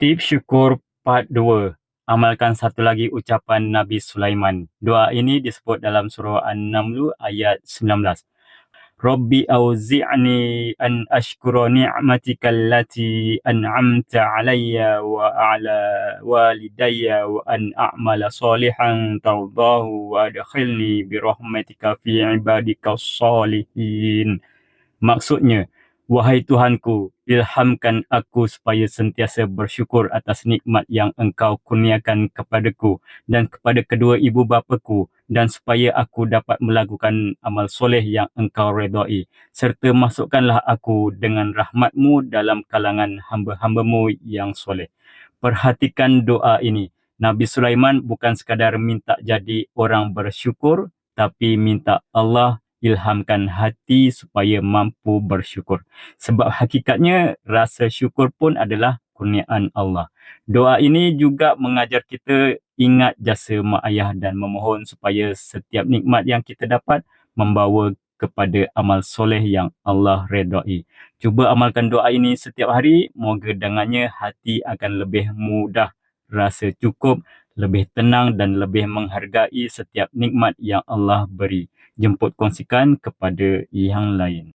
Tips syukur part 2. Amalkan satu lagi ucapan Nabi Sulaiman. Doa ini disebut dalam surah An-Naml ayat 19. Rabbi auzi'ni an ashkura ni'matika allati an'amta alayya wa ala walidayya wa an a'mala salihan tardahu wa adkhilni birahmatika fi ibadika salihin. Maksudnya, wahai Tuhanku, ilhamkan aku supaya sentiasa bersyukur atas nikmat yang Engkau kurniakan kepadaku dan kepada kedua ibu bapaku, dan supaya aku dapat melakukan amal soleh yang Engkau redai, serta masukkanlah aku dengan rahmat-Mu dalam kalangan hamba-hamba-Mu yang soleh. Perhatikan doa ini. Nabi Sulaiman bukan sekadar minta jadi orang bersyukur, tapi minta Allah ilhamkan hati supaya mampu bersyukur. Sebab hakikatnya rasa syukur pun adalah kurniaan Allah. Doa ini juga mengajar kita ingat jasa mak ayah dan memohon supaya setiap nikmat yang kita dapat membawa kepada amal soleh yang Allah redai. Cuba amalkan doa ini setiap hari, moga dengannya hati akan lebih mudah rasa cukup, lebih tenang dan lebih menghargai setiap nikmat yang Allah beri. Jemput kongsikan kepada yang lain.